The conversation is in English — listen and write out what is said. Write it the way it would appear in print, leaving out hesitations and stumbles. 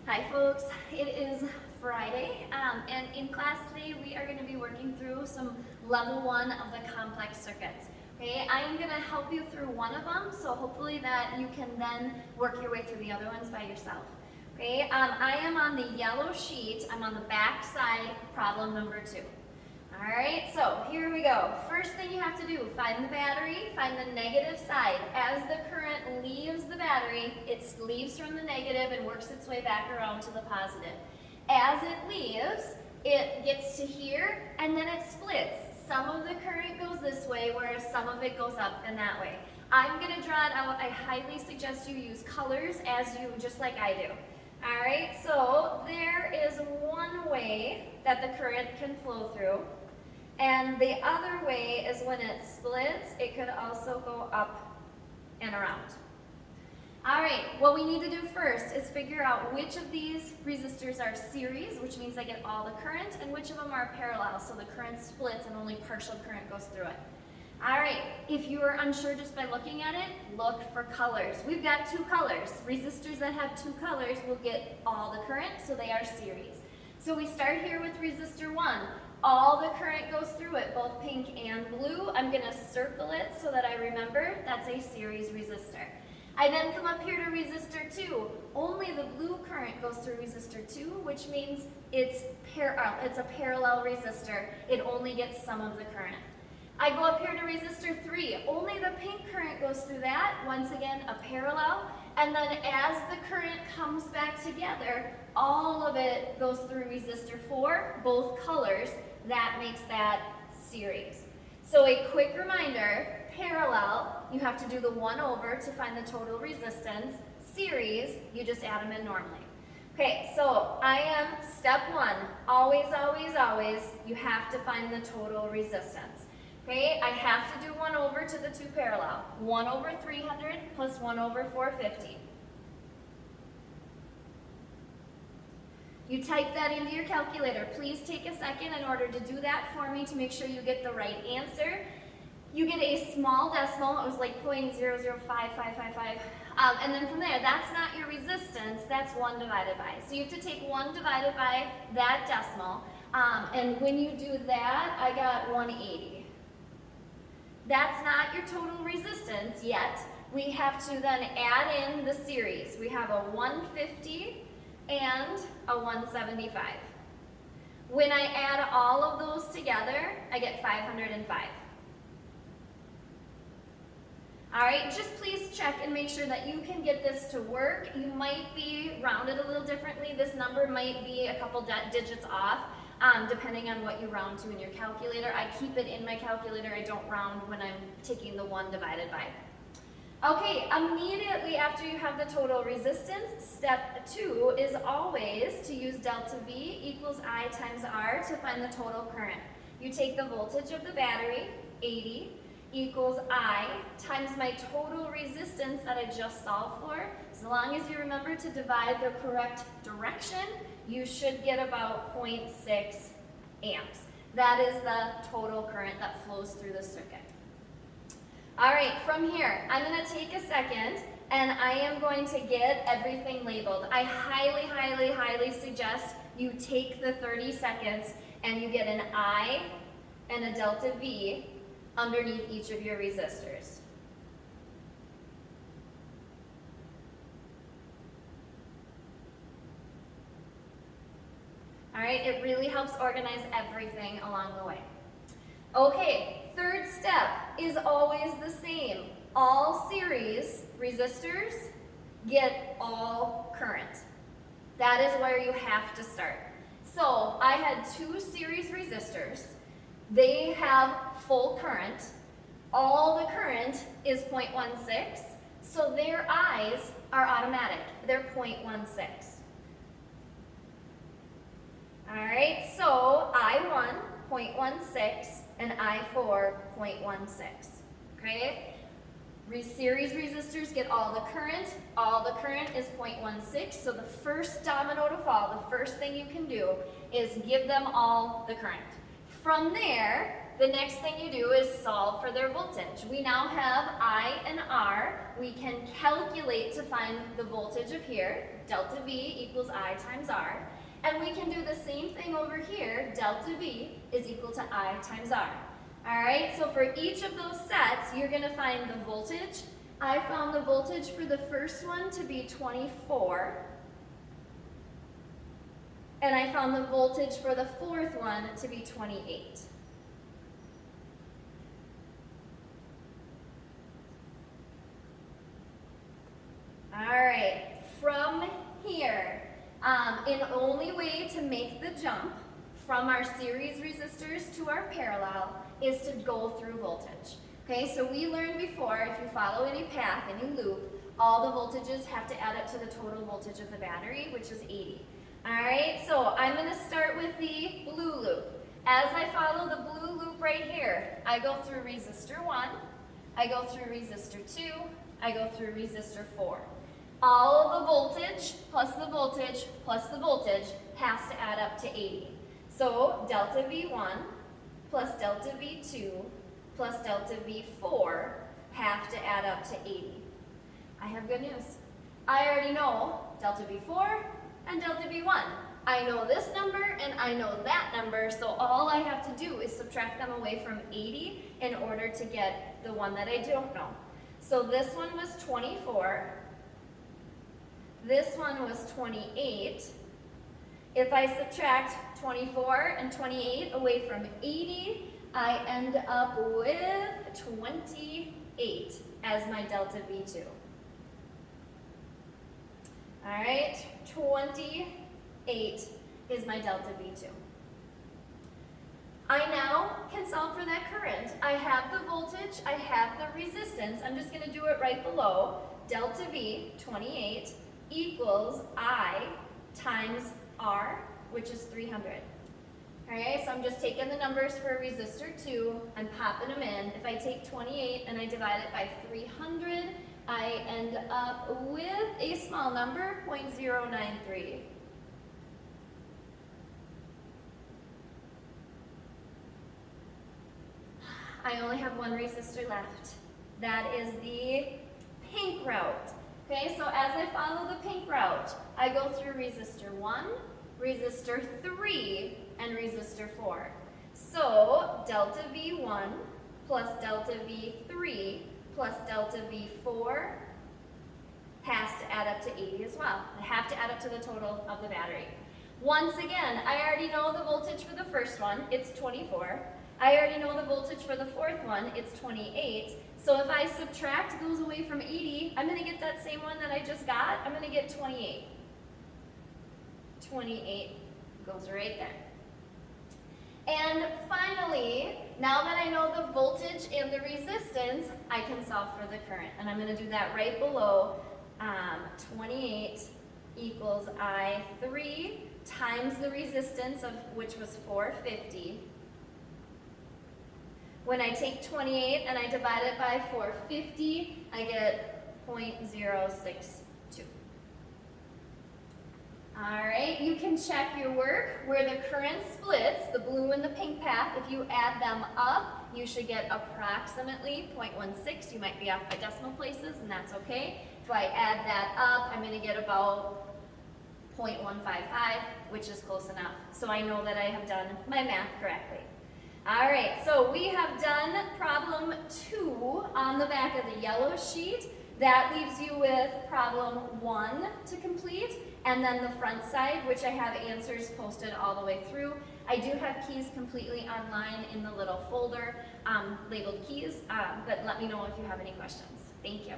Hi folks, it is Friday, and in class today we are going to be working through some level 1 of the complex circuits. Okay, I am going to help you through one of them, so hopefully that you can then work your way through the other ones by yourself. Okay, I am on the yellow sheet. I'm on the back side, problem number 2. Alright, so here we go. First thing you have to do, find the battery, find the negative side. As the current leaves the battery, it leaves from the negative and works its way back around to the positive. As it leaves, it gets to here, and then it splits. Some of the current goes this way, whereas some of it goes up and that way. I'm going to draw it out. I highly suggest you use colors just like I do. Alright, so there is one way that the current can flow through. And the other way is when it splits, it could also go up and around. All right, what we need to do first is figure out which of these resistors are series, which means they get all the current, and which of them are parallel, so the current splits and only partial current goes through it. All right, if you are unsure just by looking at it, look for colors. We've got 2 colors. Resistors that have 2 colors will get all the current, so they are series. So we start here with resistor 1. All the current goes through it, both pink and blue. I'm going to circle it so that I remember that's a series resistor. I then come up here to resistor 2. Only the blue current goes through resistor 2, which means it's a parallel resistor. It only gets some of the current. I go up here to resistor 3. Only the pink current goes through that. Once again, a parallel. And then as the current comes back together, all of it goes through resistor 4, both colors. That makes that series. So a quick reminder, parallel, you have to do the 1 over to find the total resistance. Series, you just add them in normally. Okay, so I am step 1. Always, always, always, you have to find the total resistance. Okay, I have to do 1 over to the 2 parallel. 1 over 300 plus 1 over 450. You type that into your calculator. Please take a second in order to do that for me to make sure you get the right answer. You get a small decimal. It was like 0.005555. And then from there, that's not your resistance. That's 1 divided by. So you have to take 1 divided by that decimal. And when you do that, I got 180. That's not your total resistance yet. We have to then add in the series. We have a 150 and a 175. When I add all of those together, I get 505. All right, just please check and make sure that you can get this to work. You might be rounded a little differently. This number might be a couple digits off, depending on what you round to in your calculator. I keep it in my calculator. I don't round when I'm taking the 1 divided by. Okay, immediately after you have the total resistance, step 2 is always to use delta V equals I times R to find the total current. You take the voltage of the battery, 80, equals I times my total resistance that I just solved for. As long as you remember to divide the correct direction, you should get about 0.6 amps. That is the total current that flows through the circuit. All right, from here, I'm going to take a second and I am going to get everything labeled. I highly, highly, highly suggest you take the 30 seconds and you get an I and a delta V underneath each of your resistors. All right, it really helps organize everything along the way. Okay, third step is always the same. All series resistors get all current. That is where you have to start. So I had 2 series resistors. They have full current. All the current is 0.16, so their I's are automatic. They're 0.16. All right, so I1, 0.16, and I4, 0.16, okay? Series resistors get all the current is 0.16, so the first domino to fall, the first thing you can do is give them all the current. From there, the next thing you do is solve for their voltage. We now have I and R. We can calculate to find the voltage of here. Delta V equals I times R. And we can do the same thing over here. Delta V is equal to I times R. All right, so for each of those sets, you're going to find the voltage. I found the voltage for the first one to be 24. And I found the voltage for the fourth one to be 28. All right, from here, an only way to make the jump from our series resistors to our parallel is to go through voltage. Okay, so we learned before, if you follow any path, any loop, all the voltages have to add up to the total voltage of the battery, which is 80. All right, so I'm going to start with the blue loop. As I follow the blue loop right here, I go through resistor 1, I go through resistor 2, I go through resistor 4. All of the voltage plus the voltage plus the voltage has to add up to 80. So delta V1 plus delta V2 plus delta V4 have to add up to 80. I have good news. I already know delta V4 and delta V1. I know this number and I know that number, so all I have to do is subtract them away from 80 in order to get the one that I don't know. So this one was 24. This one was 28. If I subtract 24 and 28 away from 80, I end up with 28 as my delta V2. All right, 28 is my delta V2. I now can solve for that current. I have the voltage, I have the resistance. I'm just going to do it right below. Delta V, 28, equals I times R, which is 300. Okay, so I'm just taking the numbers for resistor 2 and popping them in. If I take 28 and I divide it by 300, I end up with a small number, 0.093. I only have one resistor left. That is the pink route. Okay, so as I follow the pink route, I go through resistor 1, resistor 3, and resistor 4. So delta V1 plus delta V3 plus delta V4 has to add up to 80 as well. They have to add up to the total of the battery. Once again, I already know the voltage for the first one, it's 24. I already know the voltage for the fourth one, it's 28. So if I subtract those away from 80, I'm going to get that same one that I just got. I'm going to get 28. 28 goes right there. And finally, now that I know the voltage and the resistance, I can solve for the current. And I'm going to do that right below. 28 equals I3 times the resistance, of which was 450. When I take 28 and I divide it by 450, I get 0.062. All right, you can check your work where the current splits, the blue and the pink path. If you add them up, you should get approximately 0.16. You might be off by decimal places, and that's okay. If I add that up, I'm going to get about 0.155, which is close enough. So I know that I have done my math correctly. All right, so we have done problem 2 on the back of the yellow sheet. That leaves you with problem 1 to complete, and then the front side, which I have answers posted all the way through. I do have keys completely online in the little folder labeled keys, but let me know if you have any questions. Thank you.